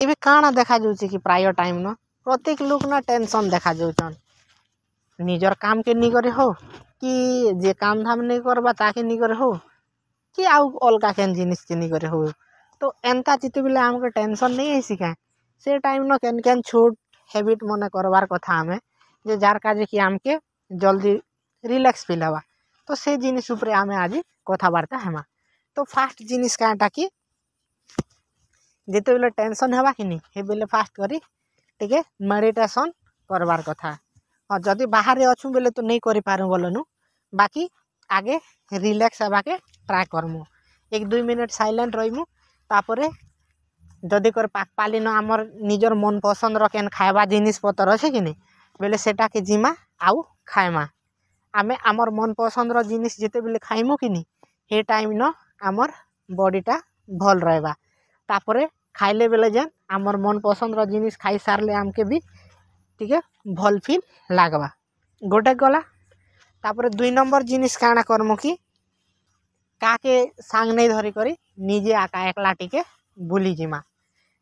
ଏବେ କାଣା ଦେଖାଯାଉଛି କି ପ୍ରାୟ ଟାଇମ୍ ନ ପ୍ରତ୍ୟେକ ଲୋକ ନା ଟେନସନ୍ ଦେଖାଯାଉଛନ୍ ନିଜର କାମ କେ ନିକରି ହଉ କି ଯେ କାମ ଧାମ ନେଇ କରବା ତାକେ ନିକରି ହଉ କି ଆଉ ଅଲଗା କେନ୍ ଜିନିଷ କେ ନିକରି ହଉ ତ ଏନ୍ତା ଯେତେବେଳେ ଆମକୁ ଟେନସନ୍ ନେଇ ଆସି କାଁ ସେ ଟାଇମ୍ ନ କେନ୍ କେନ୍ ଛୋଟ ହ୍ୟାବିଟ୍ ମନେ କରବାର୍ କଥା ଆମେ ଯେ ଯାର କାଜେ କି ଆମକେ ଜଲ୍ଦି ରିଲାକ୍ସ ଫିଲ୍ ହେବା ତ ସେ ଜିନିଷ ଉପରେ ଆମେ ଆଜି କଥାବାର୍ତ୍ତା ହେମା ତ ଫାଷ୍ଟ ଜିନିଷ କାଁଟା କି ଯେତେବେଳେ ଟେନସନ୍ ହେବା କି ନି ହେବେଲେ ଫାଷ୍ଟ କରି ଟିକେ ମେଡ଼ିଟେସନ୍ କରବାର୍ କଥା ହଁ ଯଦି ବାହାରେ ଅଛୁ ବେଲେ ତ ନେଇ କରିପାରୁ ବୋଲନୁ ବାକି ଆଗେ ରିଲାକ୍ସ ହେବାକେ ଟ୍ରାଏ କରମୁ 1-2 ମିନିଟ୍ ସାଇଲେଣ୍ଟ ରହିମୁ ତାପରେ ଯଦି କରି ପାଲିନ ଆମର ନିଜର ମନ ପସନ୍ଦର କେନ୍ ଖାଇବା ଜିନିଷ ପତ୍ର ଅଛି କି ନି ବେଲେ ସେଟାକେ ଜିମା ଆଉ ଖାଇମା ଆମେ ଆମର ମନ ପସନ୍ଦର ଜିନିଷ ଯେତେବେଳେ ଖାଇମୁ କି ନି he ଟାଇମ୍ ନ ଆମର ବଡ଼ିଟା ଭଲ ରହିବା ତାପରେ ଖାଇଲେ ବେଲେ ଯେନ୍ ଆମର ମନ ପସନ୍ଦର ଜିନିଷ ଖାଇ ସାରିଲେ ଆମକେ ବି ଟିକେ ଭଲ ଫିଲ୍ ଲାଗବା ଗୋଟେ ଗଲା ତାପରେ 2 ନମ୍ବର ଜିନିଷ କାଣା କରମୁ କି କାକେ ସାଙ୍ଗ ନେଇ ଧରି କରି ନିଜେ ଆକା একলা ଟିକେ ବୁଲି ଯିମା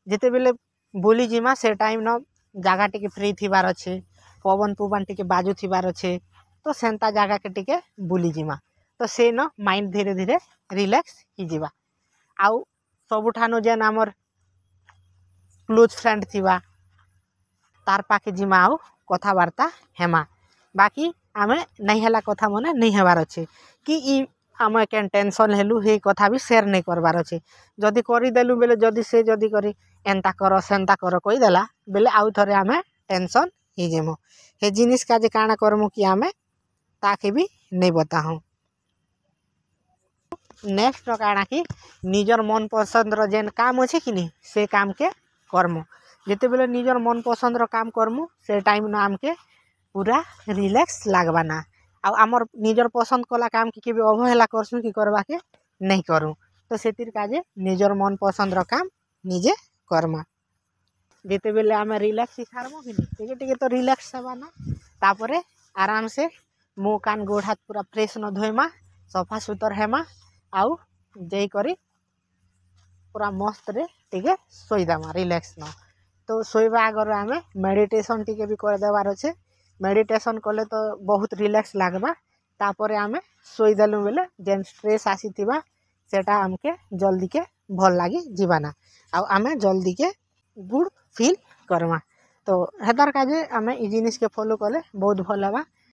ଯେତେବେଳେ ବୁଲି ଯିମା ସେ ଟାଇମ୍ ନ ଜାଗା ଟିକେ ଫ୍ରି ଥିବାର ଅଛି ପବନ ଟିକେ ବାଜୁଥିବାର ଅଛି ତ ସେନ୍ତା ଜାଗାକେ ଟିକେ ବୁଲି ଯିମା ତ ସେ ନ ମାଇଣ୍ଡ ଧୀରେ ଧୀରେ ରିଲାକ୍ସ ହେଇଯିବା ଆଉ ସବୁଠାନୁ ଯେନ୍ ଆମର କ୍ଲୋଜ୍ ଫ୍ରେଣ୍ଡ ଥିବା ତାର ପାଖେ ଯିମା ଆଉ କଥାବାର୍ତ୍ତା ହେମା ବାକି ଆମେ ନାଇଁ ହେଲା କଥା ମାନେ ନାଇଁ ହେବାର ଅଛି କି ଇ ଆମେ କେନ୍ ଟେନସନ୍ ହେଲୁ ହେଇ କଥା ବି ସେୟାର ନାଇଁ କରବାର ଅଛି ଯଦି କରିଦେଲୁ ବେଲେ ଯଦି ସେ ଯଦି କରି ଏନ୍ତା କର ସେନ୍ତା କର କହିଦେଲା ବେଲେ ଆଉ ଥରେ ଆମେ ଟେନସନ୍ ହେଇଯିମୁ he ଜିନିଷ କାଜେ କାଣା କରମୁ କି ଆମେ ତାକେ ବି ନେଇ ବତାହୁଁ ନେକ୍ସଟ କାଣା କି ନିଜର ମନ ପସନ୍ଦର ଯେନ୍ କାମ ଅଛି କି ନି ସେ କାମକେ କରମୁ ଯେତେବେଳେ ନିଜର ମନ ପସନ୍ଦର କାମ କରମୁ ସେ ଟାଇମ୍ ନ ଆମକେ ପୁରା ରିଲାକ୍ସ ଲାଗବା ନା ଆଉ ଆମର ନିଜର ପସନ୍ଦ କଲା କାମ କି କେବେ ଅବହେଲା କରସୁଁ କି କରବାକେ ନାଇଁ କରୁ ତ ସେଥିର କାଜେ ନିଜର ମନ ପସନ୍ଦର କାମ ନିଜେ କରମା ଯେତେବେଳେ ଆମେ ରିଲାକ୍ସ ହେଇସାରମୁ କି ଟିକେ ଟିକେ ତ ରିଲାକ୍ସ ହେବା ନା ତାପରେ ଆରାମସେ ମୁହ କାନ ଗୋଡ଼ ହାତ ପୁରା ଫ୍ରେଶ ନ ଧୋଇମା ସଫା ସୁତର ହେମା ଆଉ ଯାଇକରି ପୁରା ମସ୍ତରେ ଟିକେ ଶୋଇଦେମା ରିଲାକ୍ସ ନ ତ ଶୋଇବା ଆଗରୁ ଆମେ ମେଡ଼ିଟେସନ୍ ଟିକେ ବି କରିଦେବାର ଅଛେ ମେଡ଼ିଟେସନ୍ କଲେ ତ ବହୁତ ରିଲାକ୍ସ ଲାଗବା ତାପରେ ଆମେ ଶୋଇଦେଲୁ ବେଲେ ଯେନ୍ ଷ୍ଟ୍ରେସ୍ ଆସିଥିବା ସେଟା ଆମକେ ଜଲ୍ଦିକେ ଭଲ ଲାଗି ଯିବା ନା ଆଉ ଆମେ ଜଲ୍ଦିକେ ଗୁଡ଼ ଫିଲ୍ କରମା ତ ହେତାର କାଜେ ଆମେ ଇ ଜିନିଷକେ ଫଲୋ କଲେ ବହୁତ ଭଲ ହେବା